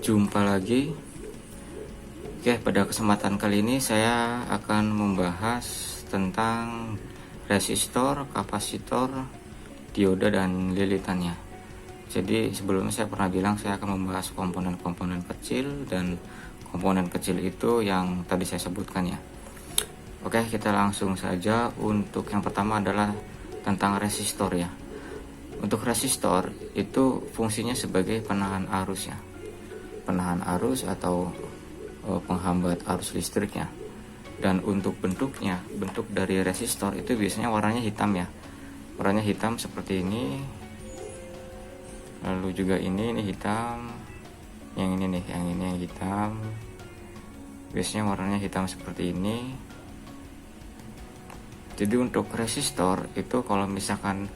Jumpa lagi. Oke, pada kesempatan kali ini saya akan membahas tentang resistor, kapasitor, dioda, dan lilitannya. Jadi sebelumnya saya pernah bilang saya akan membahas komponen-komponen kecil, dan komponen kecil itu yang tadi saya sebutkan ya. Oke, kita langsung saja. Untuk yang pertama adalah tentang resistor ya. Untuk resistor itu fungsinya sebagai penahan arus ya. Penahan arus atau penghambat arus listriknya. Dan untuk bentuknya, bentuk dari resistor itu biasanya warnanya hitam ya. Warnanya hitam seperti ini. Lalu juga ini hitam. Yang ini nih, yang ini yang hitam. Biasanya warnanya hitam seperti ini. Jadi untuk resistor itu kalau misalkan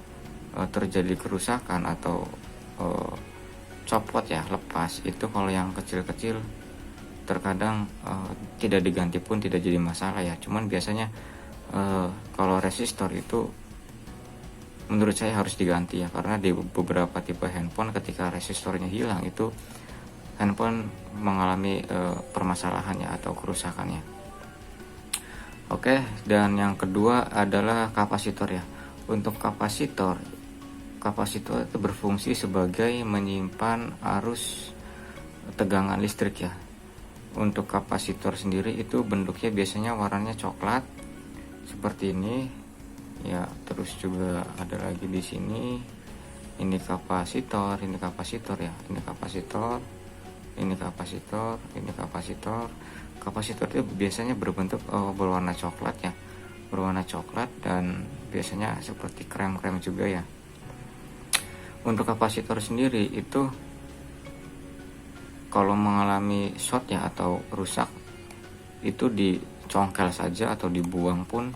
terjadi kerusakan atau copot ya, lepas, itu kalau yang kecil-kecil terkadang tidak diganti pun tidak jadi masalah ya. Cuman biasanya kalau resistor itu menurut saya harus diganti ya, karena di beberapa tipe handphone ketika resistornya hilang itu handphone mengalami permasalahannya atau kerusakannya. Oke, dan yang kedua adalah kapasitor ya. Untuk kapasitor itu berfungsi sebagai menyimpan arus tegangan listrik ya. Untuk kapasitor sendiri itu bentuknya biasanya warnanya coklat seperti ini ya. Terus juga ada lagi di sini, ini kapasitor ya, ini kapasitor, ini kapasitor, ini kapasitor. Kapasitor itu biasanya berbentuk berwarna coklat ya, berwarna coklat, dan biasanya seperti krem-krem juga ya. Untuk kapasitor sendiri itu kalau mengalami short ya atau rusak itu dicongkel saja atau dibuang pun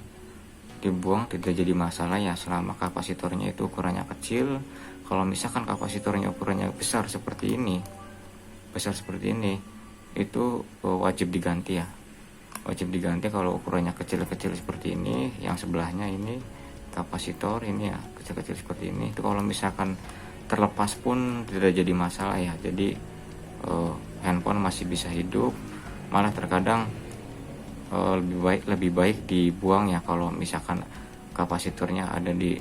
tidak jadi masalah ya, selama kapasitornya itu ukurannya kecil. Kalau misalkan kapasitornya ukurannya besar seperti ini itu wajib diganti ya, wajib diganti kalau ukurannya kecil-kecil seperti ini. Yang sebelahnya ini kapasitor ini ya, kecil-kecil seperti ini, itu kalau misalkan terlepas pun tidak jadi masalah ya. Jadi handphone masih bisa hidup, malah terkadang lebih baik dibuang ya kalau misalkan kapasitornya ada di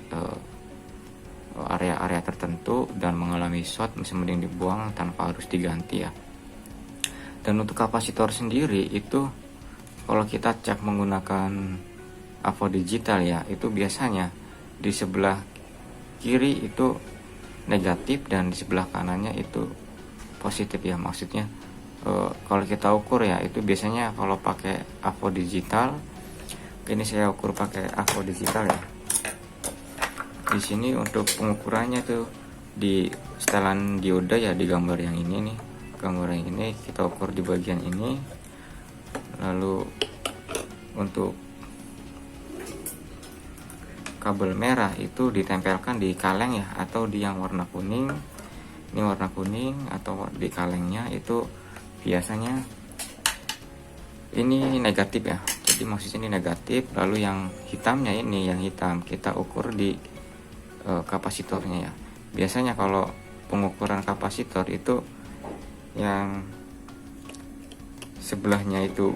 area-area tertentu dan mengalami short, masih mending dibuang tanpa harus diganti ya. Dan untuk kapasitor sendiri itu kalau kita cek menggunakan AVO digital ya, itu biasanya di sebelah kiri itu negatif dan di sebelah kanannya itu positif ya. Maksudnya kalau kita ukur ya, itu biasanya kalau pakai AVO digital, ini saya ukur pakai AVO digital ya. Di sini untuk pengukurannya tuh di setelan dioda ya, di gambar yang ini nih, gambar yang ini kita ukur di bagian ini. Lalu untuk kabel merah itu ditempelkan di kaleng ya, atau di yang warna kuning. Ini warna kuning atau di kalengnya itu biasanya ini negatif ya. Jadi maksudnya ini negatif. Lalu yang hitamnya ini, yang hitam kita ukur di kapasitornya ya. Biasanya kalau pengukuran kapasitor itu yang sebelahnya itu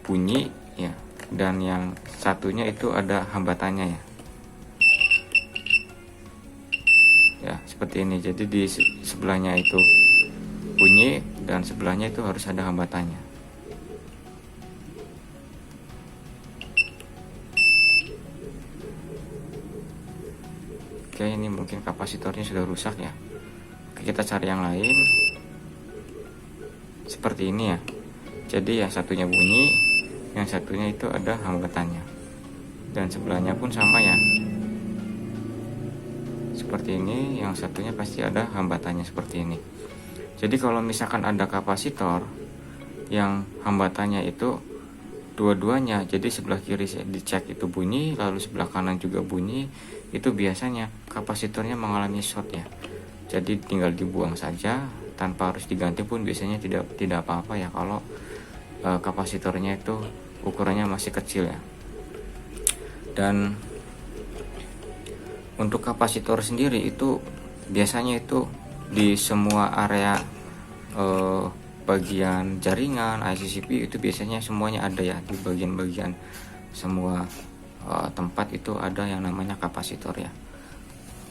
bunyi ya, dan yang satunya itu ada hambatannya ya. Ya seperti ini. Jadi di sebelahnya itu bunyi dan sebelahnya itu harus ada hambatannya. Oke, ini mungkin kapasitornya sudah rusak ya. Oke, kita cari yang lain seperti ini ya. Jadi yang satunya bunyi, yang satunya itu ada hambatannya, dan sebelahnya pun sama ya, seperti ini. Yang satunya pasti ada hambatannya seperti ini. Jadi kalau misalkan ada kapasitor yang hambatannya itu dua-duanya, jadi sebelah kiri dicek itu bunyi, lalu sebelah kanan juga bunyi, itu biasanya kapasitornya mengalami short ya. Jadi tinggal dibuang saja tanpa harus diganti pun biasanya tidak apa-apa ya, kalau kapasitornya itu ukurannya masih kecil ya. Dan Untuk kapasitor sendiri itu biasanya itu di semua area bagian jaringan IC CPU itu biasanya semuanya ada ya, di bagian-bagian semua tempat itu ada yang namanya kapasitor ya.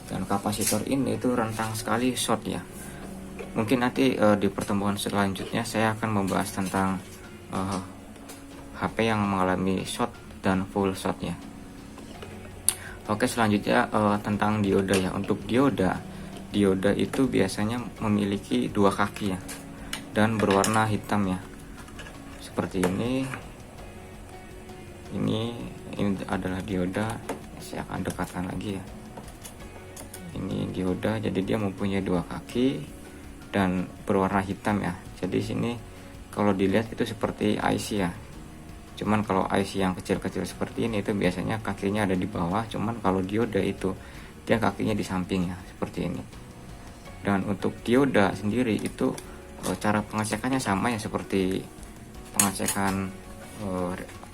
Dan kapasitor ini itu rentan sekali short ya. Mungkin nanti di pertemuan selanjutnya saya akan membahas tentang HP yang mengalami short dan full short ya. Oke, selanjutnya tentang dioda ya. Untuk dioda itu biasanya memiliki dua kaki ya, dan berwarna hitam ya, seperti ini. Ini adalah dioda. Saya akan dekatkan lagi ya. Ini dioda, jadi dia mempunyai dua kaki dan berwarna hitam ya. Jadi sini kalau dilihat itu seperti IC ya. Cuman kalau IC yang kecil-kecil seperti ini itu biasanya kakinya ada di bawah. Cuman kalau dioda itu dia kakinya di samping ya, seperti ini. Dan untuk dioda sendiri itu cara pengecekannya sama ya seperti pengecekan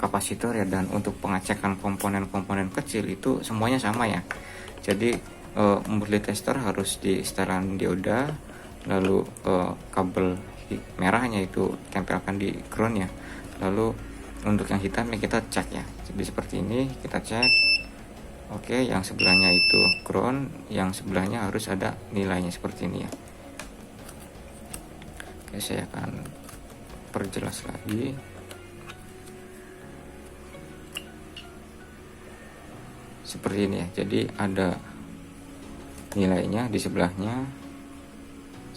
kapasitor ya. Dan untuk pengecekan komponen-komponen kecil itu semuanya sama ya. Jadi multitester harus di setelan dioda, lalu kabel merahnya itu tempelkan di ground ya. Lalu untuk yang hitamnya kita cek ya. Jadi seperti ini kita cek. Oke, yang sebelahnya itu ground, yang sebelahnya harus ada nilainya seperti ini ya. Oke, saya akan perjelas lagi. Seperti ini ya. Jadi ada nilainya di sebelahnya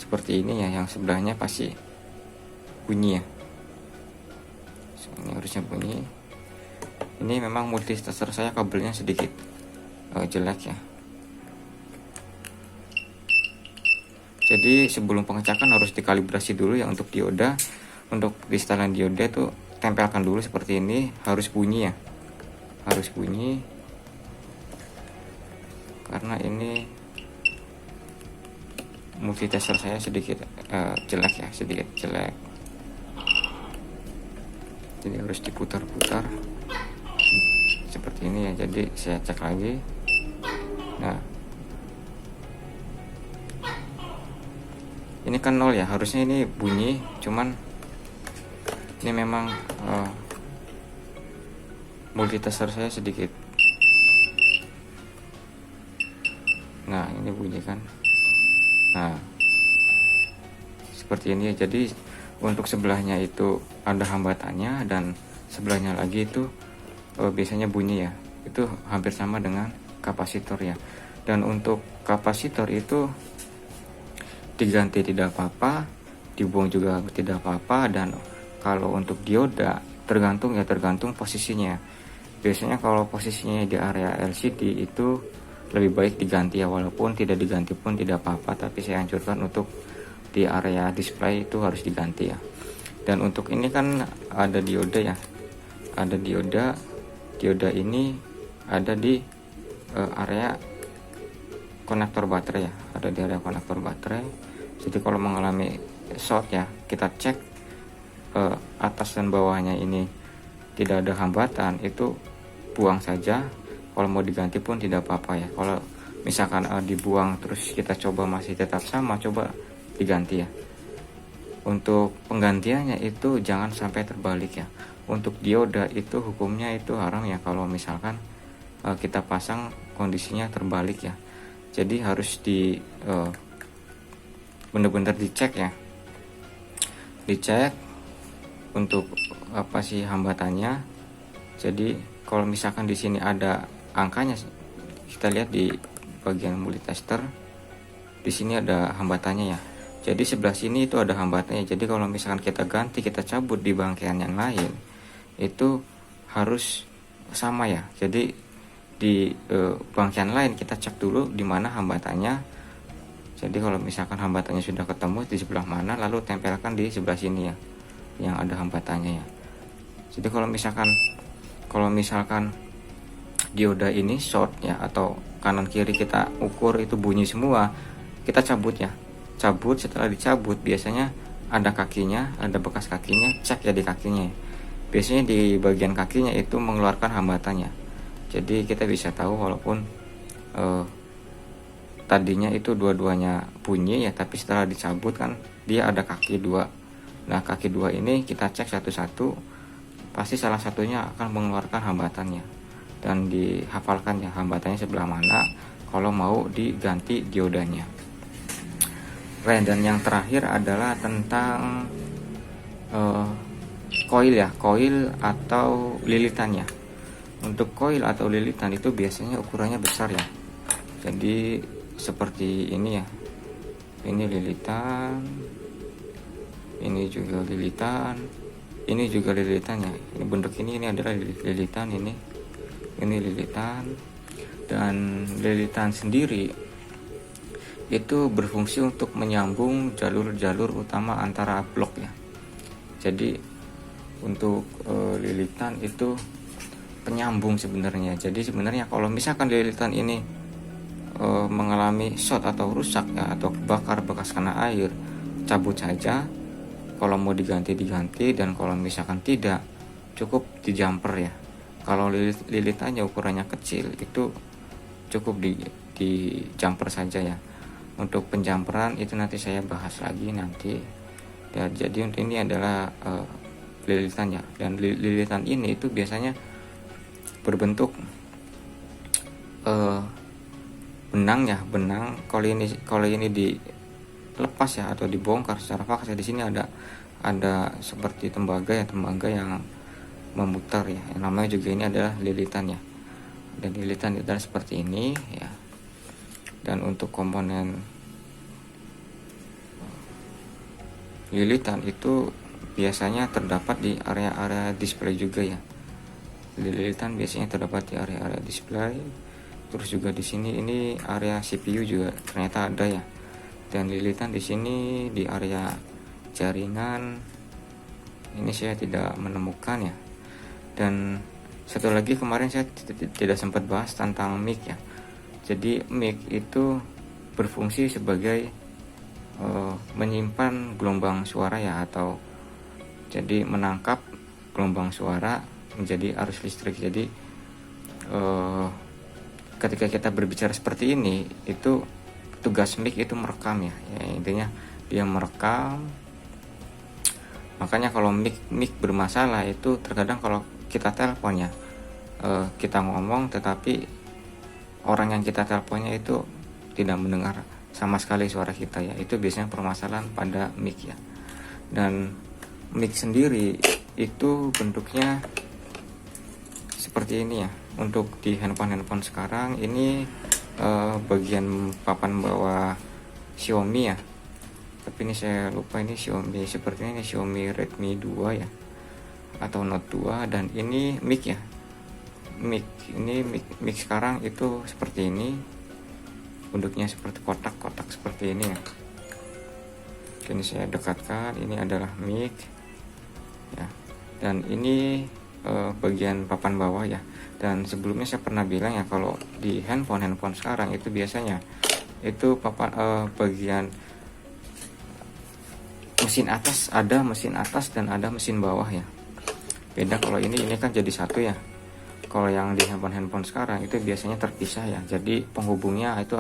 seperti ini ya. Yang sebelahnya pasti bunyi ya. Ini harusnya bunyi. Ini memang multitester saya kabelnya sedikit jelek ya. Jadi sebelum pengecekan harus dikalibrasi dulu ya untuk dioda. Untuk di setelan dioda itu tempelkan dulu seperti ini, harus bunyi ya. Harus bunyi. Karena ini multitester saya sedikit jelek ya, sedikit jelek. Jadi harus diputar-putar seperti ini ya. Jadi saya cek lagi. Nah, ini kan 0 ya, harusnya ini bunyi. Cuman ini memang multitester saya sedikit. Nah, ini bunyi kan. Nah, seperti ini ya. Jadi untuk sebelahnya itu ada hambatannya, dan sebelahnya lagi itu biasanya bunyi ya. Itu hampir sama dengan kapasitor ya. Dan untuk kapasitor itu diganti tidak apa-apa, dibuang juga tidak apa-apa. Dan kalau untuk dioda tergantung posisinya. Biasanya kalau posisinya di area LCD itu lebih baik diganti ya, walaupun tidak diganti pun tidak apa-apa, tapi saya anjurkan untuk di area display itu harus diganti ya. Dan untuk ini kan ada dioda ya, ada dioda ini ada di area konektor baterai ya, ada di area konektor baterai. Jadi kalau mengalami short ya, kita cek atas dan bawahnya ini tidak ada hambatan, itu buang saja. Kalau mau diganti pun tidak apa-apa ya. Kalau misalkan dibuang terus kita coba masih tetap sama, coba diganti ya. Untuk penggantiannya itu jangan sampai terbalik ya. Untuk dioda itu hukumnya itu haram ya kalau misalkan kita pasang kondisinya terbalik ya. Jadi harus benar-benar dicek ya. Dicek untuk apa sih hambatannya. Jadi kalau misalkan di sini ada angkanya, kita lihat di bagian multitester, di sini ada hambatannya ya. Jadi sebelah sini itu ada hambatannya. Jadi kalau misalkan kita ganti, kita cabut di bangkaian yang lain, itu harus sama ya. Jadi di bangkaian lain kita cek dulu di mana hambatannya. Jadi kalau misalkan hambatannya sudah ketemu di sebelah mana, lalu tempelkan di sebelah sini ya, yang ada hambatannya ya. Jadi kalau misalkan dioda ini short ya, atau kanan kiri kita ukur itu bunyi semua, kita cabut ya. Cabut, setelah dicabut biasanya ada kakinya, ada bekas kakinya, cek ya di kakinya. Biasanya di bagian kakinya itu mengeluarkan hambatannya. Jadi kita bisa tahu walaupun tadinya itu dua-duanya bunyi ya, tapi setelah dicabut kan dia ada kaki dua. Nah kaki dua ini kita cek satu-satu, pasti salah satunya akan mengeluarkan hambatannya, dan dihafalkan ya hambatannya sebelah mana kalau mau diganti diodanya. Dan yang terakhir adalah tentang koil ya, koil atau lilitannya. Untuk koil atau lilitan itu biasanya ukurannya besar ya, jadi seperti ini ya, ini lilitan, ini juga lilitan, ini juga lilitannya. Ini bentuk ini adalah lilitan, ini lilitan. Dan lilitan sendiri itu berfungsi untuk menyambung jalur-jalur utama antara blok ya. Jadi untuk lilitan itu penyambung sebenarnya. Jadi sebenarnya kalau misalkan lilitan ini mengalami short atau rusak ya, atau kebakar bekas kena air, cabut saja. Kalau mau diganti, dan kalau misalkan tidak, cukup dijamper ya. Kalau lilitannya ukurannya kecil, itu cukup di jumper saja ya. Untuk penjamperan itu nanti saya bahas lagi nanti ya. Jadi untuk ini adalah lilitannya, dan lilitan ini itu biasanya berbentuk benang ya, benang. Kalau ini dilepas ya atau dibongkar secara paksa, di sini ada seperti tembaga yang memutar ya, yang namanya juga ini adalah lilitan ya. Dan lilitan itu adalah seperti ini ya. Dan untuk komponen lilitan itu biasanya terdapat di area-area display juga ya. Lilitan biasanya terdapat di area-area display. Terus juga di sini ini area CPU juga ternyata ada ya. Dan lilitan di sini di area jaringan ini saya tidak menemukan ya. Dan satu lagi kemarin saya tidak sempat bahas tentang mic ya. Jadi mic itu berfungsi sebagai menyimpan gelombang suara ya, atau jadi menangkap gelombang suara menjadi arus listrik. Jadi ketika kita berbicara seperti ini, itu tugas mic itu merekam ya, intinya dia merekam. Makanya kalau mic bermasalah itu terkadang kalau kita telepon ya, kita ngomong tetapi orang yang kita teleponnya itu tidak mendengar sama sekali suara kita ya, itu biasanya permasalahan pada mic ya. Dan mic sendiri itu bentuknya seperti ini ya. Untuk di handphone sekarang ini bagian papan bawah Xiaomi ya, tapi ini saya lupa ini Xiaomi, sepertinya ini Xiaomi Redmi 2 ya, atau Note 2. Dan ini mic ya, mic sekarang itu seperti ini, bentuknya seperti kotak-kotak seperti ini ya. Ini saya dekatkan, ini adalah mic ya. Dan ini bagian papan bawah ya. Dan sebelumnya saya pernah bilang ya, kalau di handphone sekarang itu biasanya itu papan bagian mesin atas, ada mesin atas dan ada mesin bawah ya. Beda kalau ini kan jadi satu ya. Kalau yang di handphone sekarang itu biasanya terpisah ya. Jadi penghubungnya itu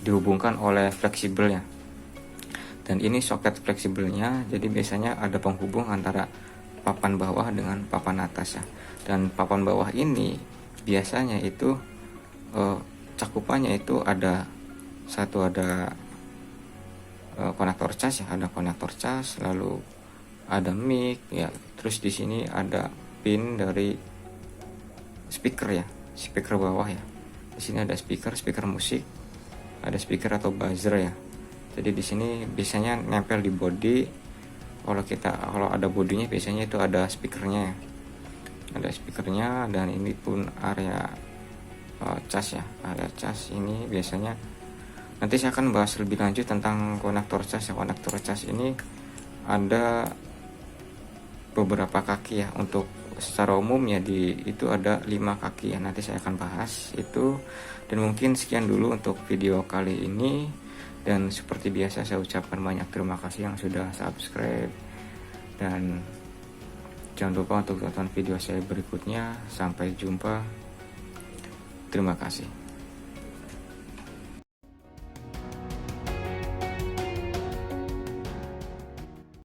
dihubungkan oleh fleksibel ya. Dan ini soket fleksibelnya, jadi biasanya ada penghubung antara papan bawah dengan papan atas ya. Dan papan bawah ini biasanya itu cakupannya itu ada konektor cas ya, ada konektor cas, lalu ada mic ya. Terus di sini ada pin dari speaker ya, speaker bawah ya. Di sini ada speaker musik, ada speaker atau buzzer ya. Jadi di sini biasanya nempel di body. Kalau ada bodinya biasanya itu ada speakernya ya. Ada speakernya. Dan ini pun area cas ya, area cas ini biasanya nanti saya akan bahas lebih lanjut tentang konektor cas ya. Konektor cas ini ada beberapa kaki ya. Untuk secara umum ya itu ada 5 kaki ya, nanti saya akan bahas itu. Dan mungkin sekian dulu untuk video kali ini, dan seperti biasa saya ucapkan banyak terima kasih yang sudah subscribe, dan jangan lupa untuk tonton video saya berikutnya. Sampai jumpa, terima kasih.